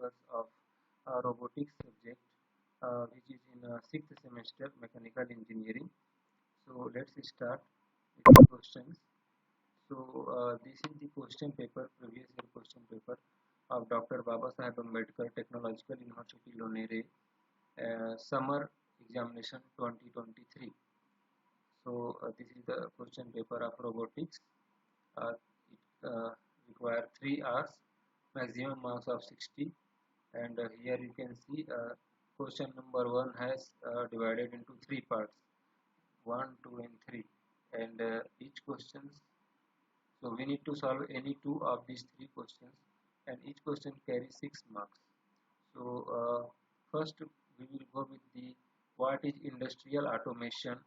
papers of robotics subject, which is in 6th semester mechanical engineering. So let's start with the questions. So this is the question paper, previous year question paper of Dr. Baba Saheb Ambedkar Technological University Lonere, summer examination 2023. So this is the question paper of robotics. It requires 3 hours, maximum marks of 60, and here you can see question number 1 has divided into 3 parts, 1, 2 and 3, and each questions, so we need to solve any 2 of these 3 questions, and each question carries 6 marks. So first we will go with the what is industrial automation.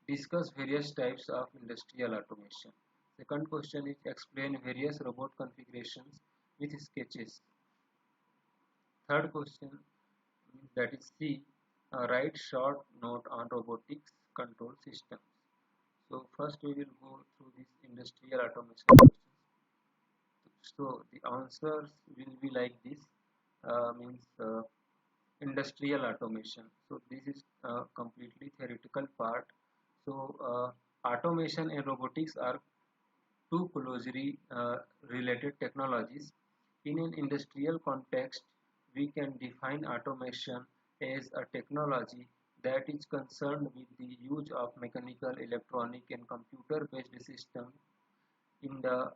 Discuss various types of industrial automation. Second question is explain various robot configurations with sketches. Third question, that is C, write short note on robotics control systems. So first we will go through this industrial automation questions. So the answers will be like this, industrial automation. So this is completely theoretical part. So automation and robotics are two closely related technologies. In an industrial context, we can define automation as a technology that is concerned with the use of mechanical, electronic and computer-based systems in the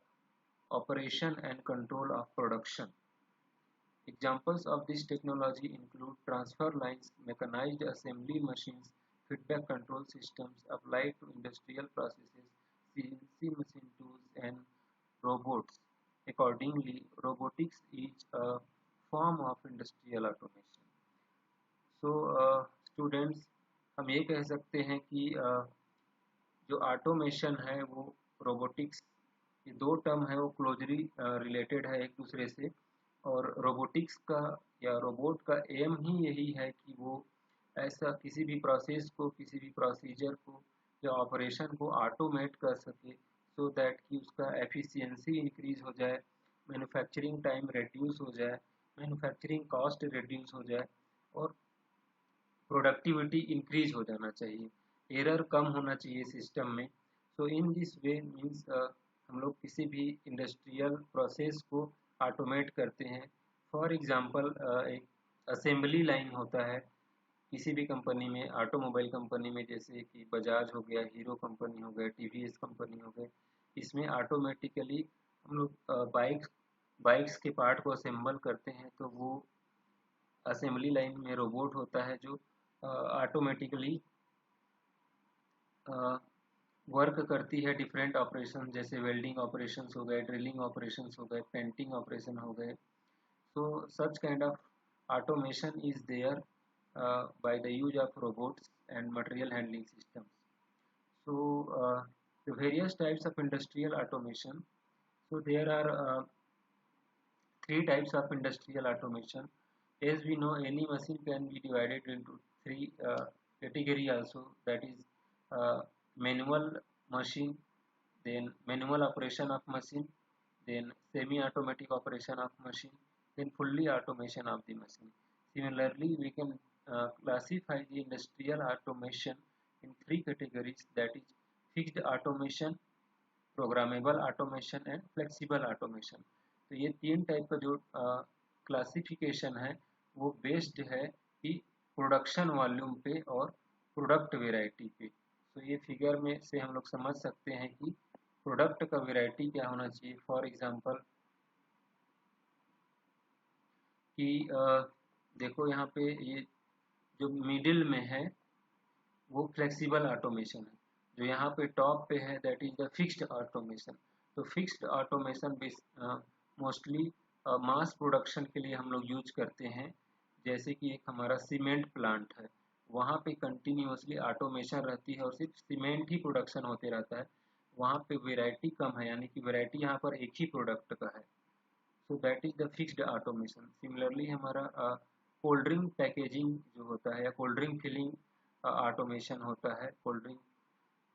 operation and control of production. Examples of this technology include transfer lines, mechanized assembly machines, feedback control systems applied to industrial processes, CNC machine tools, and robots. Accordingly, robotics is a form of industrial automation. So, students, हम ये कह सकते हैं कि जो automation है वो robotics, ये दो टर्म है वो क्लोजली रिलेटेड है एक दूसरे से, और रोबोटिक्स का या रोबोट का एम ही यही है कि वो ऐसा किसी भी प्रोसेस को, किसी भी प्रोसीजर को या ऑपरेशन को ऑटोमेट कर सके, सो दैट कि उसका एफिशिएंसी इंक्रीज हो जाए, मैन्युफैक्चरिंग टाइम रिड्यूस हो जाए, मैन्युफैक्चरिंग कॉस्ट रिड्यूस हो जाए और प्रोडक्टिविटी इंक्रीज हो जाना चाहिए, एरर कम होना चाहिए सिस्टम में. सो इन दिस वे मीन्स हम लोग किसी भी इंडस्ट्रियल प्रोसेस को ऑटोमेट करते हैं. फॉर एग्जांपल एक असेंबली लाइन होता है किसी भी कंपनी में, ऑटोमोबाइल कंपनी में, जैसे कि बजाज हो गया, हीरो कंपनी हो गया, टीवीएस कंपनी हो गए. इसमें ऑटोमेटिकली हम लोग बाइक्स के पार्ट को असेंबल करते हैं, तो वो असेंबली लाइन में रोबोट होता है जो ऑटोमेटिकली वर्क करती है डिफरेंट ऑपरेशन, जैसे वेल्डिंग ऑपरेशंस हो गए, ड्रिलिंग ऑपरेशंस हो गए, पेंटिंग ऑपरेशन हो गए. So such kind of automation is there by the use of robots and material handling systems. So the various types of industrial automation. So there are 3 types of industrial automation. As we know, any machine can be divided into 3 category also, that is manual machine, then manual operation of machine, then semi-automatic operation of machine, then fully automation of the machine. Similarly, we can classify the industrial automation in 3 categories, that is fixed automation, programmable automation and flexible automation. तो ये 3 type का जो classification है वो based है कि production volume पे और प्रोडक्ट वेराइटी पे. तो ये फिगर में से हम लोग समझ सकते हैं कि प्रोडक्ट का वेराइटी क्या होना चाहिए. फॉर एग्जांपल कि देखो यहाँ पे ये जो मिडिल में है वो फ्लेक्सिबल ऑटोमेशन है, जो यहाँ पे टॉप पे है that is the fixed automation. तो fixed automation mostly mass production के लिए हम लोग यूज करते हैं. जैसे कि एक हमारा सीमेंट प्लांट है, वहाँ पे कंटिन्यूसली ऑटोमेशन रहती है और सिर्फ सीमेंट ही प्रोडक्शन होते रहता है, वहाँ पे वेराइटी कम है, यानी कि वेराइटी यहाँ पर एक ही प्रोडक्ट का है. So that is the fixed automation. Similarly हमारा कोल्ड ड्रिंक पैकेजिंग जो होता है या कोल्ड ड्रिंक फिलिंग ऑटोमेशन होता है, कोल्ड ड्रिंक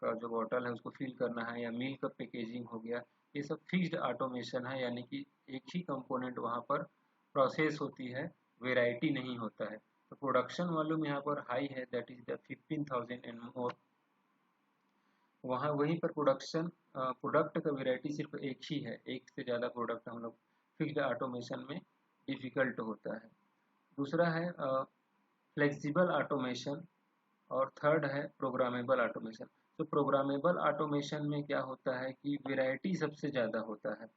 का जो बॉटल है उसको फिल करना है, या मिल्क का पैकेजिंग हो गया, ये सब फिक्स्ड ऑटोमेशन है, यानी कि एक ही कंपोनेंट वहाँ पर प्रोसेस होती है, वेराइटी नहीं होता है। तो प्रोडक्शन वॉल्यूम यहाँ पर हाई है, that is the 15,000 and more. वहाँ वहीं पर प्रोडक्ट का वेराइटी सिर्फ एक ही है, एक से ज़्यादा प्रोडक्ट हम लोग फिक्स्ड ऑटोमेशन में डिफ़िकल्ट होता है। दूसरा है फ्लेक्सिबल ऑटोमेशन और थर्ड है प्रोग्रामेबल ऑटोमेशन। तो प्रोग्रामेबल ऑटोमेशन में क्या होता है कि वेराइटी सबसे ज़्यादा होता है,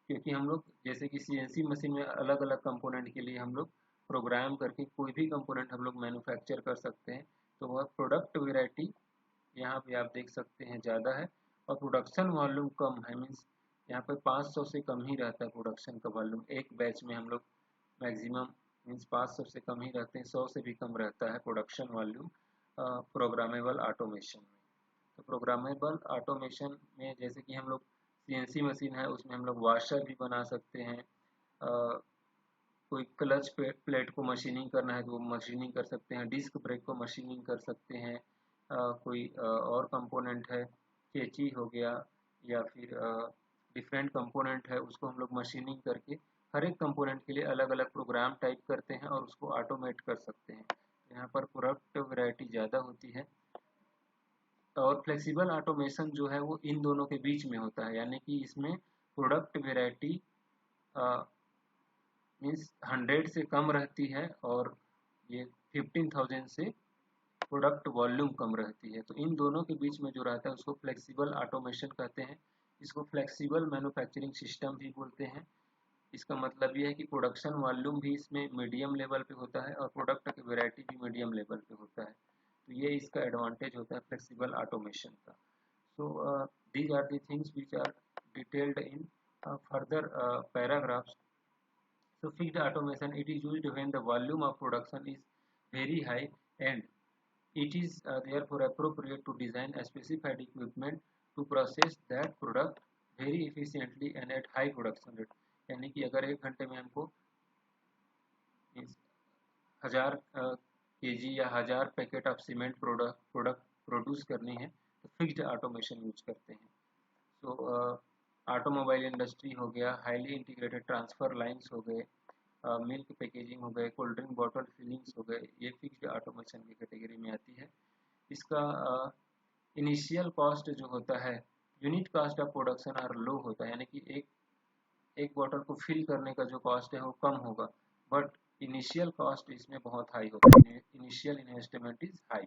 क्योंकि हम लोग जैसे कि सीएनसी मशीन में अलग अलग कंपोनेंट के लिए हम लोग प्रोग्राम करके कोई भी कंपोनेंट हम लोग मैन्युफैक्चर कर सकते हैं। तो वह प्रोडक्ट वेराइटी यहाँ पे आप देख सकते हैं ज़्यादा है, और प्रोडक्शन वॉल्यूम कम है। मीन्स यहाँ पे 500 से कम ही रहता है प्रोडक्शन का वॉल्यूम। एक बैच में हम लोग मैक्सिमम मीन्स 500 से कम ही रहते हैं, 100 से भी कम रहता है प्रोडक्शन वॉल्यूम प्रोग्रामेबल ऑटोमेशन में। तो प्रोग्रामेबल ऑटोमेशन में जैसे कि हम लोग सीएनसी मशीन है, उसमें हम लोग वॉशर भी बना सकते हैं। कोई क्लच प्लेट को मशीनिंग करना है तो वो मशीनिंग कर सकते हैं, डिस्क ब्रेक को मशीनिंग कर सकते हैं। कोई और कंपोनेंट है, कैंची हो गया या फिर डिफरेंट कंपोनेंट है, उसको हम लोग मशीनिंग करके हर एक कंपोनेंट के लिए अलग अलग प्रोग्राम टाइप करते हैं और उसको ऑटोमेट कर सकते हैं। यहाँ पर प्रोडक्ट वैरायटी ज़्यादा होती है। और फ्लेक्सिबल ऑटोमेशन जो है वो इन दोनों के बीच में होता है, यानी कि इसमें प्रोडक्ट वैरायटी मीन्स 100 से कम रहती है और ये 15,000 से प्रोडक्ट वॉल्यूम कम रहती है। तो इन दोनों के बीच में जो रहता है उसको फ्लेक्सिबल ऑटोमेशन कहते हैं। इसको फ्लेक्सिबल मैन्युफैक्चरिंग सिस्टम भी बोलते हैं। इसका मतलब ये है कि प्रोडक्शन वॉल्यूम भी इसमें मीडियम लेवल पे होता है और प्रोडक्ट की वैरायटी भी मीडियम लेवल पे होता है। तो ये इसका एडवांटेज होता है फ्लेक्सिबल ऑटोमेशन का। So these are the things which are detailed in further paragraphs. So fixed automation, it is used when the volume of production is very high, and it is therefore appropriate to design a specified equipment to process that product very efficiently and at high production rate। यानी कि अगर एक घंटे में हमको 1000 KG या 1000 packet of cement product produce करनी है तो फिक्स्ड ऑटोमेशन यूज करते हैं। सो ऑटोमोबाइल इंडस्ट्री हो गया, हाईली इंटीग्रेटेड ट्रांसफर लाइंस हो गए, मिल्क पैकेजिंग हो गए, कोल्ड ड्रिंक बॉटल फिलिंग्स हो गए, ये फिक्स्ड ऑटोमेशन की कैटेगरी में आती है। इसका इनिशियल कॉस्ट जो होता है, unit cost of production are low होता है, यानी कि एक बॉटल को फिल करने का जो कॉस्ट है वो कम होगा, बट इनिशियल कॉस्ट इसमें बहुत हाई होता है। Initial investment is high,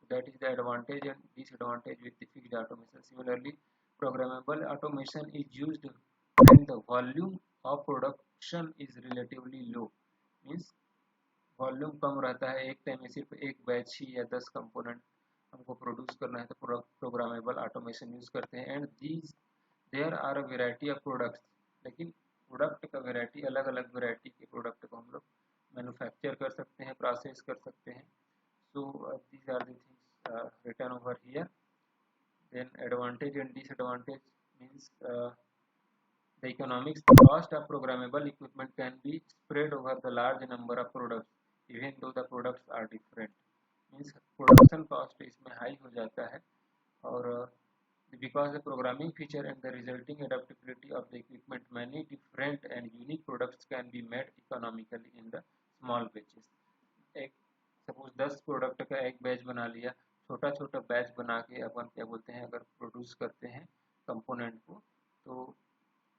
that is the advantage and disadvantage with the fixed automation. Similarly, programmable automation is used when the volume of production is relatively low, means volume कम रहता है, एक time में सिर्फ एक batch ही या 10 component हमको produce करना है तो प्रोग्रामेबल ऑटोमेशन यूज करते हैं। And these there are a variety of products, लेकिन प्रोडक्ट का वेराइटी अलग अलग वेराइटी के प्रोडक्ट को हम लोग मैन्युफैक्चर कर सकते हैं, प्रोसेस कर सकते हैं। So these are the things written over here. Then advantage and disadvantage means the economics. The cost of programmable equipment can be spread over the large number of products, even though the products are different. Means production cost इसमें high हो जाता है, और because the programming feature and the resulting adaptability of the equipment, many different and unique products can be made economically in the small batches. एक suppose 10 product का एक batch बना लिया, छोटा छोटा बैच बना के अपन क्या बोलते हैं अगर प्रोड्यूस करते हैं कंपोनेंट को, तो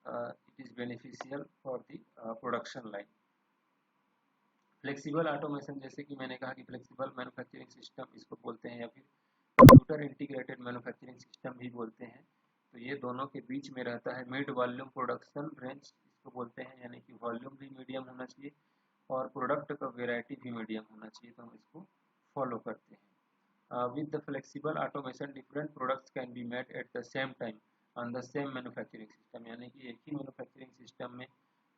it is beneficial for the production line. Flexible automation, जैसे कि मैंने कहा कि फ्लेक्सिबल मैन्युफैक्चरिंग सिस्टम इसको बोलते हैं, या फिर कंप्यूटर इंटीग्रेटेड मैन्युफैक्चरिंग सिस्टम भी बोलते हैं। तो ये दोनों के बीच में रहता है। मिड वॉल्यूम प्रोडक्शन रेंज इसको बोलते हैं, यानी कि वॉल्यूम भी मीडियम होना चाहिए और प्रोडक्ट का वेराइटी भी मीडियम होना चाहिए, तो हम इसको फॉलो करते हैं। With the flexible automation different products can be made at the same time on the same manufacturing system, यानी कि एक ही मैन्युफैक्चरिंग सिस्टम में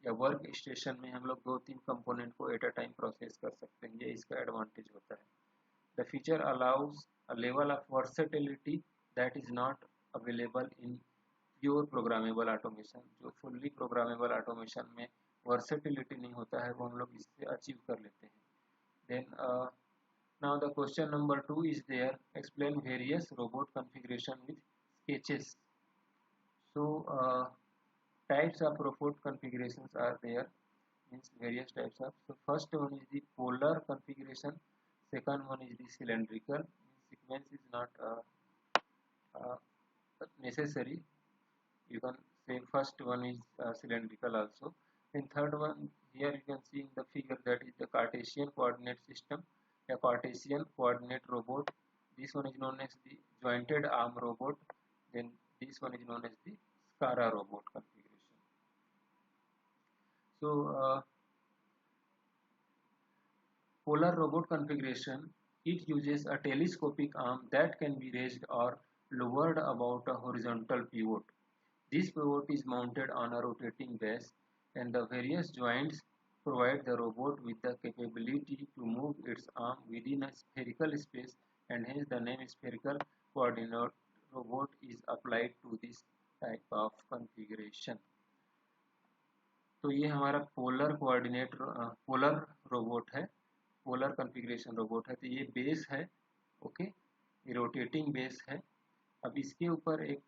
या वर्क स्टेशन में हम लोग 2-3 कंपोनेंट को एट अ टाइम प्रोसेस कर सकते हैं। ये इसका एडवांटेज होता है। The feature allows a level of versatility that is not available in pure programmable automation. जो फुल्ली प्रोग्रामेबल ऑटोमेशन में वर्सेटिलिटी नहीं होता है, वो हम लोग इससे अचीव कर लेते हैं। Then now the question number 2 is there, explain various robot configuration with sketches. So types of robot configurations are there. means various types of. So first one is the polar configuration, second one is the cylindrical. Sequence is not uh, necessary. You can say first one is cylindrical also. And third one, here you can see in the figure, that is the Cartesian coordinate system, a Cartesian coordinate robot. This one is known as the jointed arm robot. Then this one is known as the SCARA robot configuration. So polar robot configuration, it uses a telescopic arm that can be raised or lowered about a horizontal pivot. This pivot is mounted on a rotating base, and the various joints provide the robot with the capability to move its arm within a spherical space, and hence the name spherical coordinate robot is applied to this type of configuration. तो ये हमारा polar robot है, polar configuration robot है। तो ये base है, okay, ये rotating base है। अब इसके ऊपर एक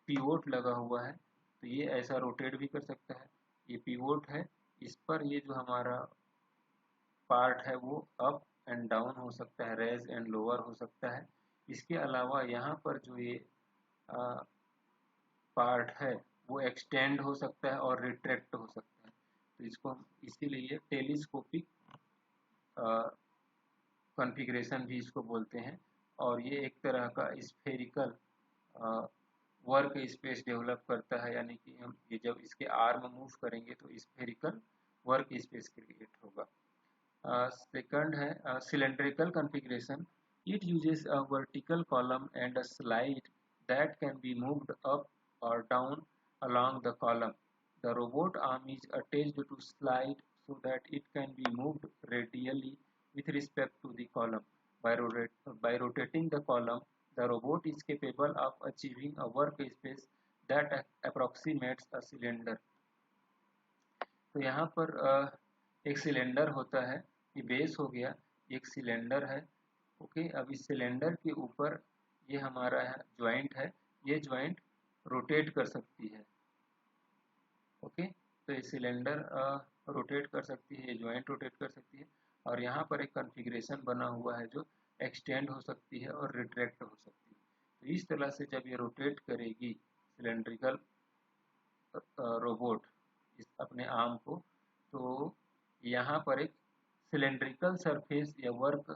पिवोट लगा हुआ है, तो ये ऐसा रोटेट भी कर सकता है। ये पिवोट है, इस पर ये जो हमारा पार्ट है वो अप एंड डाउन हो सकता है, रेज एंड लोअर हो सकता है। इसके अलावा यहाँ पर जो ये पार्ट है वो एक्सटेंड हो सकता है और रिट्रैक्ट हो सकता है। तो इसको हम इसीलिए टेलीस्कोपिक कॉन्फ़िगरेशन भी इसको बोलते हैं। और ये एक तरह का स्फेरिकल वर्क स्पेस डेवलप करता है, यानी कि हम ये जब इसके आर्म मूव करेंगे तो स्फेरिकल वर्क स्पेस क्रिएट होगा। सेकंड है cylindrical configuration. It uses a vertical column and a slide that can be moved up or down along the column. The robot arm is attached to slide so that it can be moved radially with respect to the column. By rotating the column, the robot is capable of achieving a workspace that approximates a cylinder. तो यहाँ पर एक cylinder होता है, ये base हो गया, एक सिलेंडर है, ओके। अब इस सिलेंडर के ऊपर ये हमारा ज्वाइंट है, ये ज्वाइंट रोटेट कर सकती है, ओके। तो ये सिलेंडर रोटेट कर सकती है, ये ज्वाइंट रोटेट कर सकती है, और यहाँ पर एक कॉन्फ़िगरेशन बना हुआ है जो एक्सटेंड हो सकती है और रिट्रैक्ट हो सकती है। तो इस तरह से जब ये रोटेट करेगी सिलेंड्रिकल रोबोट इस अपने आर्म को, तो यहाँ पर एक सिलेंड्रिकल सरफेस या वर्क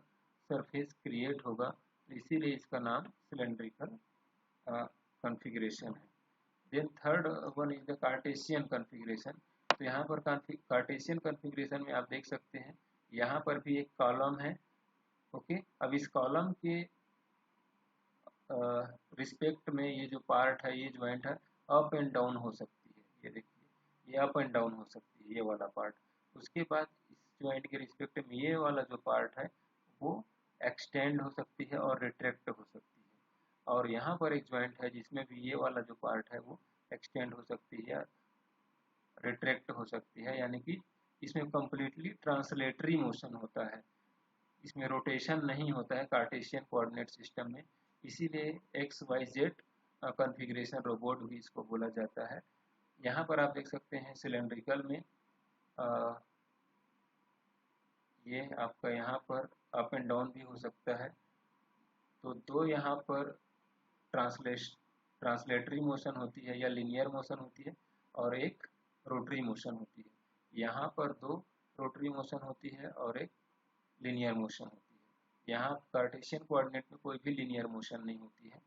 सरफेस क्रिएट होगा, तो इसीलिए इसका नाम सिलेंड्रिकल कॉन्फ़िगरेशन है। Then third one is the Cartesian configuration. तो यहाँ पर कार्टेशियन कॉन्फ़िगरेशन में आप देख सकते हैं, यहाँ पर भी एक कॉलम है, ओके। अब इस कॉलम के रिस्पेक्ट में ये जो पार्ट है, ये ज्वाइंट है, अप एंड डाउन हो सकती है। ये देखिए, ये अप एंड डाउन हो सकती है, ये वाला पार्ट। उसके बाद इस ज्वाइंट के रिस्पेक्ट में ये वाला जो पार्ट है वो एक्सटेंड हो सकती है और रिट्रैक्ट हो सकती है। और यहाँ पर एक ज्वाइंट है जिसमें भी ये वाला जो पार्ट है वो एक्सटेंड हो सकती है, रिट्रैक्ट हो सकती है, यानी कि इसमें कम्प्लीटली ट्रांसलेटरी मोशन होता है, इसमें रोटेशन नहीं होता है कार्टेशियन कोऑर्डिनेट सिस्टम में। इसीलिए XYZ कॉन्फ़िगरेशन रोबोट भी इसको बोला जाता है। यहाँ पर आप देख सकते हैं सिलेंड्रिकल में ये आपका यहाँ पर अप एंड डाउन भी हो सकता है। तो दो यहाँ पर ट्रांसलेटरी मोशन होती है या लिनियर मोशन होती है, और एक रोटरी मोशन होती है। यहाँ पर दो रोटरी मोशन होती है और एक लिनियर मोशन होती है। यहाँ कार्टेशियन कोऑर्डिनेट में कोई भी लिनियर मोशन नहीं होती है।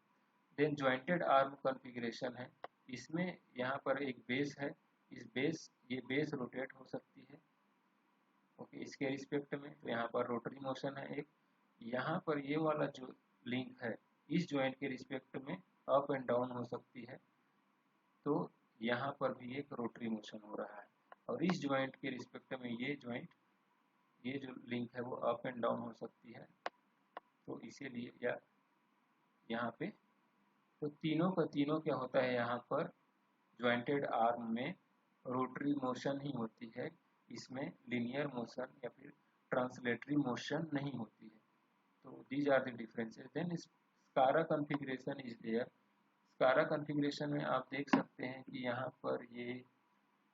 देन जॉइंटेड आर्म कॉन्फ़िगरेशन है, इसमें यहाँ पर एक बेस है, ये बेस रोटेट हो सकती है, ओके, इसके रिस्पेक्ट में। तो यहाँ पर रोटरी मोशन है एक, यहाँ पर ये वाला जो लिंक है इस ज्वाइंट के रिस्पेक्ट में अप एंड डाउन हो सकती है, तो यहाँ पर भी एक रोटरी मोशन हो रहा है। और इस ज्वाइंट के रिस्पेक्ट में ये ज्वाइंट, ये जो लिंक है वो अप एंड डाउन हो सकती है, तो इसीलिए या यहाँ पे तो तीनों का तीनों क्या होता है, यहाँ पर ज्वाइंटेड आर्म में रोटरी मोशन ही होती है, इसमें लिनियर मोशन या फिर ट्रांसलेटरी मोशन नहीं होती है। तो these are the differences. Then SCARA configuration is there. SCARA configuration में आप देख सकते हैं कि यहाँ पर ये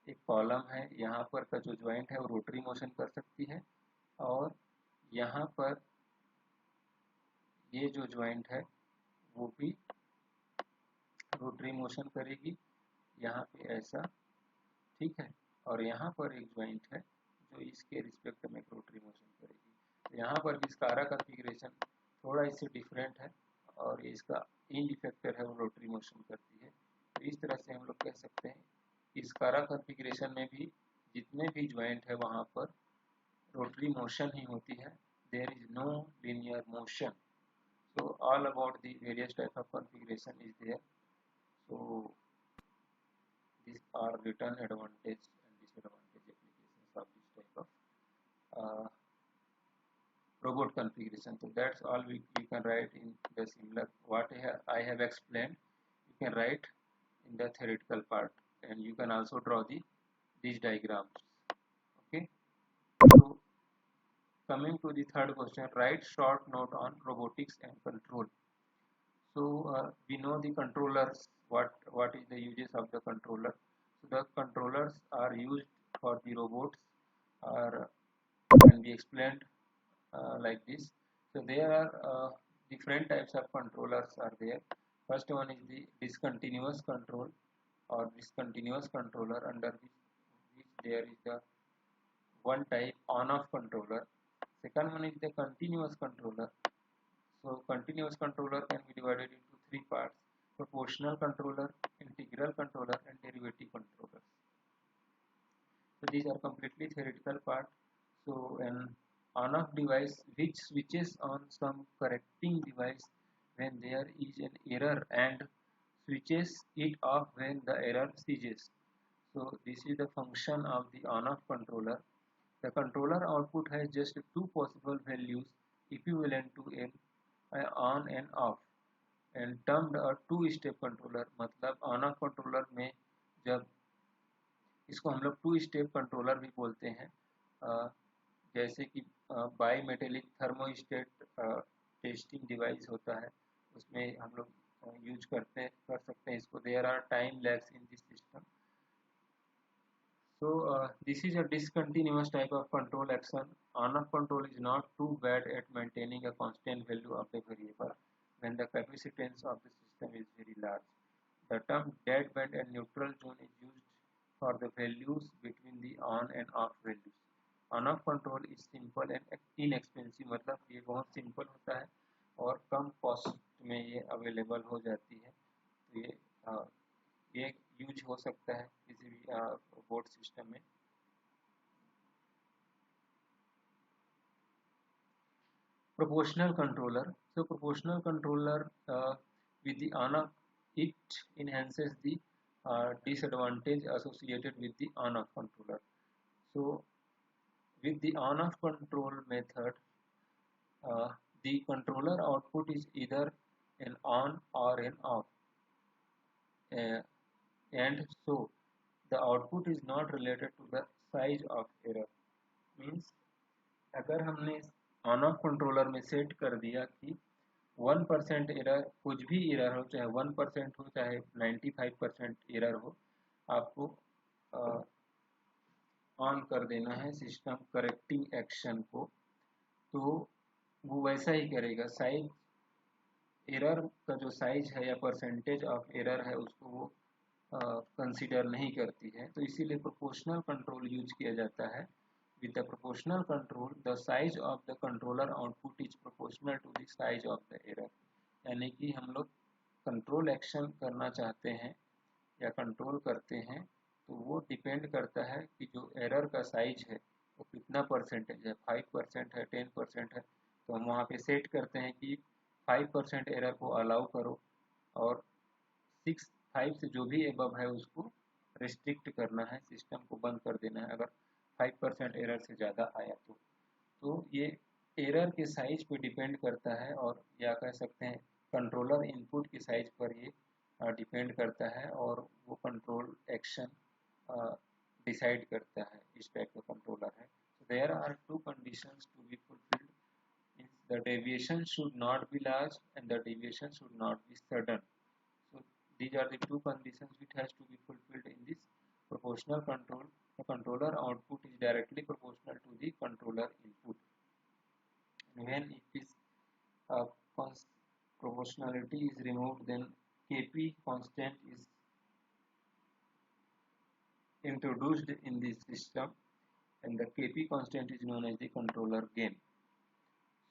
एक कॉलम है, यहाँ पर का जो ज्वाइंट है वो रोटरी मोशन कर सकती है, और यहाँ पर ये जो ज्वाइंट है वो भी रोटरी मोशन करेगी, यहाँ पे ऐसा, ठीक है। और यहाँ पर एक ज्वाइंट है जो इसके रिस्पेक्ट में रोटरी मोशन करेगी। तो यहाँ पर भी इसका कॉन्फ़िगरेशन थोड़ा इससे डिफरेंट है, और इसका इंड इफेक्टर है वो रोटरी मोशन करती है। तो इस तरह से हम लोग कह सकते हैं इस कारा कॉन्फ़िगरेशन में भी जितने भी ज्वाइंट है वहाँ पर रोटरी मोशन ही होती है, there is no linear motion. So all about the various type of configuration is there. So these are written advantage and disadvantage applications of this type of robot configuration. So that's all you can write in the similar what I have explained. You can write in the theoretical part, and you can also draw these diagrams. Okay. So coming to the third question, write short note on robotics and control. So we know the controllers. What is the uses of the controller? So the controllers are used for the robots, or can be explained like this. So there are different types of controllers are there. First one is the discontinuous control or discontinuous controller, under which there is the one type on-off controller. Second one is the continuous controller. So continuous controller can be divided into three parts: proportional controller, integral controller, and derivative controller. So these are completely theoretical part. So an on-off device which switches on some correcting device when there is an error and switches it off when the error ceases. So this is the function of the on-off controller. The controller output has just two possible values equivalent to an on and off, and termed a two step controller. मतलब on off controller में जब इसको हम लोग to step controller भी बोलते हैं, जैसे कि by metallic thermostat testing device होता है, उसमें हम लोग यूज कर सकते हैं इसको. There are time lags in this system. So this is a discontinuous type of control action. On-off control is not too bad at maintaining a constant value of the variable when the capacitance of the system is very large. The term dead band and neutral zone is used for the values between the on and off values. On-off control is simple and inexpensive. मतलब ये बहुत simple होता है और कम cost में ये available हो जाती है. तो ये यूज हो सकता है किसी भी बोर्ड सिस्टम में. Proportional controller. So proportional controller with the on-off, it enhances the disadvantage associated with the on-off controller. So with the on-off control method, the controller output is either an on or an off, and so the output is not related to the size of error. Means अगर हमने on off controller में set कर दिया कि 1% error, कुछ भी error हो, चाहे 1% हो चाहे 95% एरर हो, आपको ऑन कर देना है सिस्टम करेक्टिंग एक्शन को, तो वो वैसा ही करेगा. साइज एरर का जो साइज है या परसेंटेज ऑफ एरर है उसको वो कंसीडर नहीं करती है. तो इसीलिए प्रोपोर्शनल कंट्रोल यूज किया जाता है. With the proportional control, the size of the controller output is proportional to the size of the error. यानी कि हम लोग कंट्रोल एक्शन करना चाहते हैं या कंट्रोल करते हैं तो वो डिपेंड करता है कि जो एरर का साइज है वो कितना परसेंटेज है, 5% है, 10% है. तो हम वहाँ पे सेट करते हैं कि 5% एरर को अलाउ करो और 5 से जो भी एबव है उसको रिस्ट्रिक्ट करना है, सिस्टम को बंद कर देना है अगर 5% एरर से ज़्यादा आया तो ये एरर के साइज पे डिपेंड करता है, और या कह सकते हैं कंट्रोलर इनपुट के साइज पर ये डिपेंड करता है और वो कंट्रोल एक्शन डिसाइड करता है. इस टाइप का कंट्रोलर है. There are two conditions to be fulfilled. The deviation should not be large and the deviation should not be sudden. So these are the two conditions which has to be fulfilled in this proportional proportional control, the controller output is directly proportional to the controller input. When it is proportionality is removed, then Kp constant is introduced in the system, and the Kp constant is known as the controller gain.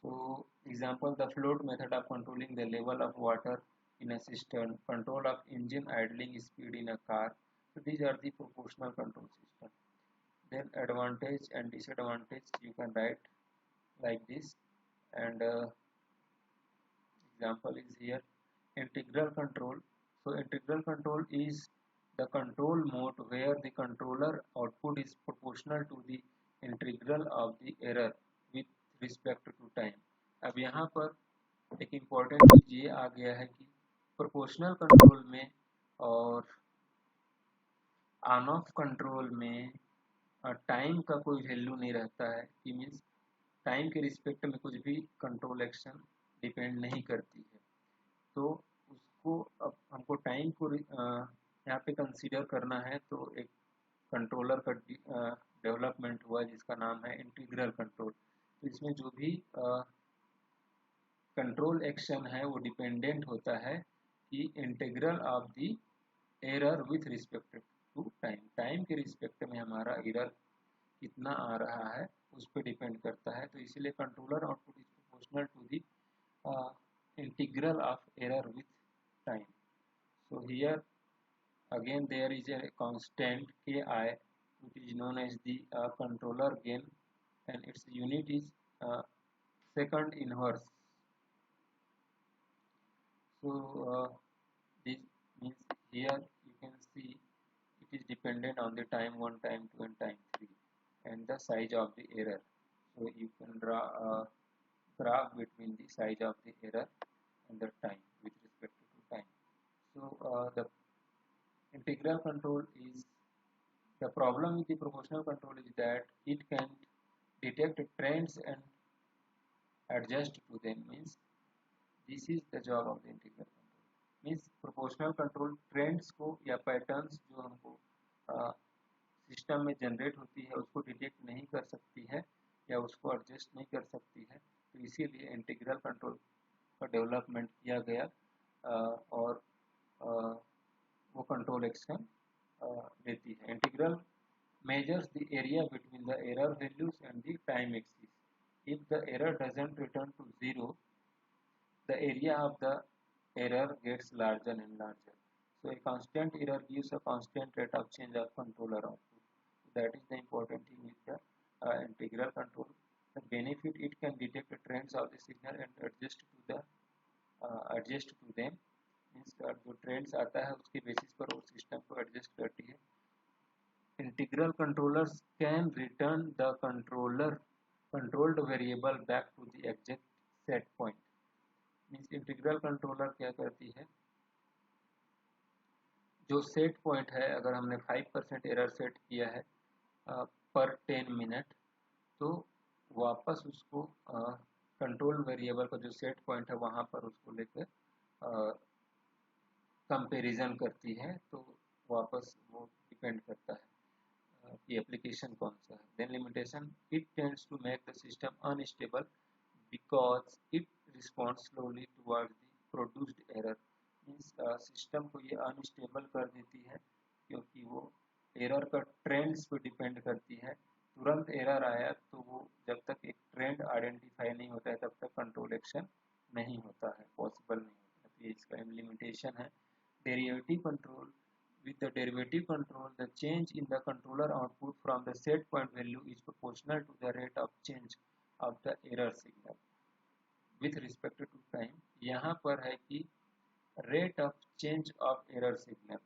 So example, the float method of controlling the level of water in a cistern, control of engine idling speed in a car. So these are the proportional control system. Then advantage and disadvantage you can write like this, and example is here. Integral control. So integral control is the control mode where the controller output is proportional to the integral of the error with respect to time. अब यहाँ पर एक important चीज ये आ गया है कि proportional control में और ऑन ऑफ कंट्रोल में टाइम का कोई वैल्यू नहीं रहता है, कि मीन्स टाइम के रिस्पेक्ट में कुछ भी कंट्रोल एक्शन डिपेंड नहीं करती है। तो उसको अब हमको टाइम को यहाँ पे कंसीडर करना है, तो एक कंट्रोलर का डेवलपमेंट हुआ जिसका नाम है इंटीग्रल कंट्रोल। तो इसमें जो भी कंट्रोल एक्शन है वो डिपेंडेंट होता है कि integral of the error with respect to time, time के रिस्पेक्ट में हमारा एरर कितना आ रहा है उस पर डिपेंड करता है। तो इसीलिए controller output is proportional to the integral of error with time. So here again there is a constant Ki which is known as the controller gain, and its unit is second inverse. So this means here you can see it is dependent on the time 1, time 2 and time 3 and the size of the error. So you can draw a graph between the size of the error and the time with respect to time. So the integral control is, the problem with the proportional control is that it can detect trends and adjust to them. Means this is the job of the integral control. Means proportional control trends को या patterns जो हमको system में generate होती है उसको detect नहीं कर सकती है या उसको एडजस्ट नहीं कर सकती है। तो इसीलिए इंटीग्रल कंट्रोल का डेवलपमेंट किया गया और वो कंट्रोल एक्शन देती है। Integral measures the area between the error values and the time axis. If the error doesn't return to zero, the area of the error gets larger and larger. So a constant error gives a constant rate of change of controller output. That is the important thing with the integral control. The benefit, it can detect the trends of the signal and adjust to them. Means जो trends आता है उसके basis पर वो system को adjust करती है। Integral controllers can return the controlled variable back to the exact set point. Means integral controller क्या करती है, जो सेट पॉइंट है अगर हमने 5% एरर सेट किया है पर 10 मिनट, तो वापस उसको कंट्रोल वेरिएबल का जो सेट पॉइंट है वहाँ पर उसको लेकर कंपैरिजन करती है। तो वापस वो डिपेंड करता है कि एप्लीकेशन कौन सा है। Then limitation, it tends to make the system unstable because it responds slowly towards the produced error. Means system को ये अनस्टेबल कर देती है क्योंकि वो एरर का ट्रेंड्स पे डिपेंड करती है। तुरंत एरर आया तो वो जब तक एक ट्रेंड आइडेंटिफाई नहीं होता है तब तक कंट्रोल एक्शन नहीं होता है, पॉसिबल नहीं होता है। तो ये इसका लिमिटेशन है। Derivative control, with the derivative control, the change in the controller output from the set point value is proportional to the rate of change of the error signal with respect to time. यहाँ पर है कि rate of change of error signal,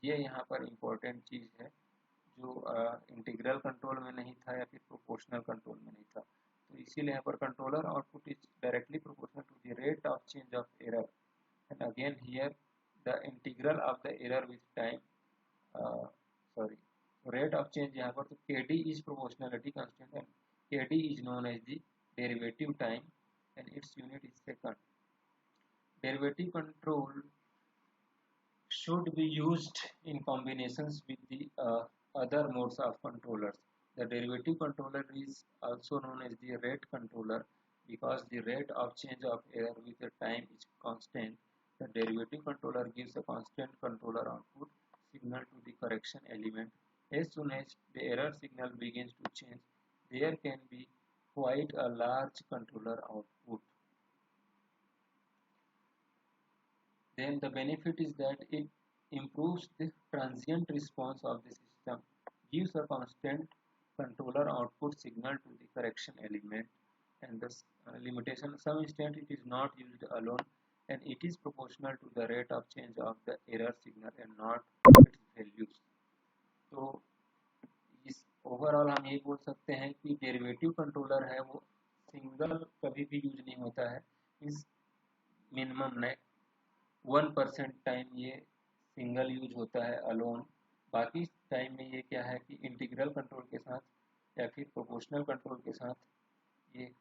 ये यहाँ पर important चीज है जो इंटीग्रल कंट्रोल में नहीं था या फिर प्रोपोर्शनल कंट्रोल में नहीं था। तो इसीलिए यहाँ पर controller output is directly proportional to the rate of change of error. And again here the integral of the error with time, rate of change यहाँ पर, तो kd is proportionality constant and kd is known as the derivative time and its unit is second. Derivative control should be used in combinations with the other modes of controllers. The derivative controller is also known as the rate controller because the rate of change of error with the time is constant. The derivative controller gives a constant controller output signal to the correction element. As soon as the error signal begins to change, there can be quite a large controller output. Then the benefit is that it improves the transient response of the system, gives a constant controller output signal to the correction element, and the limitation, some instant it is not used alone, and it is proportional to the rate of change of the error signal and not its values. तो इस overall हम ये बोल सकते हैं कि derivative controller है वो सिंगल कभी भी यूज नहीं होता है, इस मिनिमम 1% टाइम ये सिंगल यूज होता है अलोन, बाकी टाइम में ये क्या है कि इंटीग्रल कंट्रोल के साथ या फिर प्रोपोर्शनल कंट्रोल के साथ ये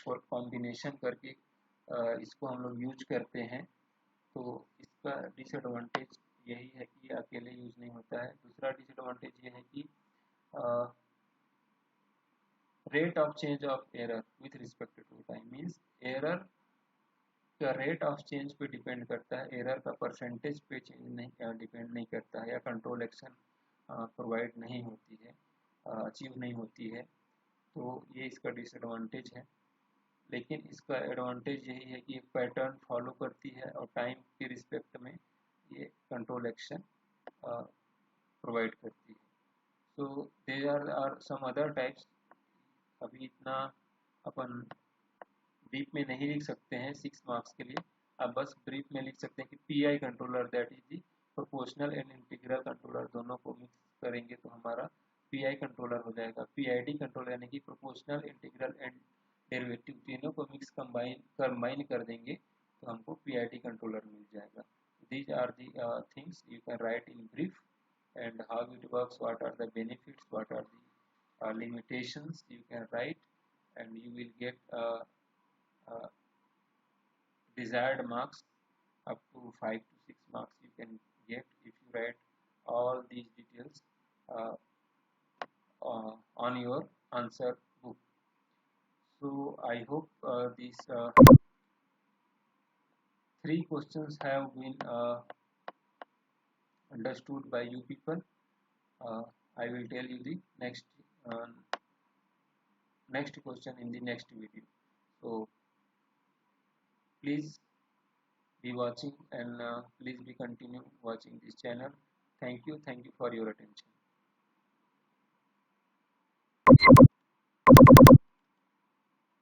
कॉम्बिनेशन करके इसको हम लोग यूज करते हैं। तो इसका डिसएडवांटेज यही है कि अकेले यूज नहीं होता है। दूसरा डिसएडवांटेज ये है कि rate of change of error with respect to time means error का रेट ऑफ चेंज पे डिपेंड करता है, एरर का परसेंटेज पे चेंज नहीं डिपेंड नहीं करता है, या कंट्रोल एक्शन प्रोवाइड नहीं होती है, अचीव नहीं होती है। तो ये इसका डिसएडवांटेज है। लेकिन इसका एडवांटेज यही है कि एक पैटर्न फॉलो करती है और टाइम के रिस्पेक्ट में ये कंट्रोल एक्शन प्रोवाइड करती है। So there are some other types, अभी इतना अपन ब्रीफ में नहीं लिख सकते हैं 6 मार्क्स के लिए, आप बस ब्रीफ में लिख सकते हैं कि pi controller that is the proportional and integral controller, दोनों को मिक्स करेंगे तो हमारा पीआई कंट्रोलर हो जाएगा। पीआईडी कंट्रोलर यानी कि प्रोपोर्शनल इंटीग्रल एंड डेरिवेटिव तीनों को मिक्स कंबाइन कर देंगे तो हमको पीआईडी कंट्रोलर मिल जाएगा। These are the things you can write in brief and how it works, what are the benefits, what are the limitations, you can write and you will get desired marks up to 5 to 6 marks you can get if you write all these details on your answer book. So I hope these 3 questions have been understood by you people. I will tell you the next question in the next video. So please be watching and please be continue watching this channel. Thank you for your attention.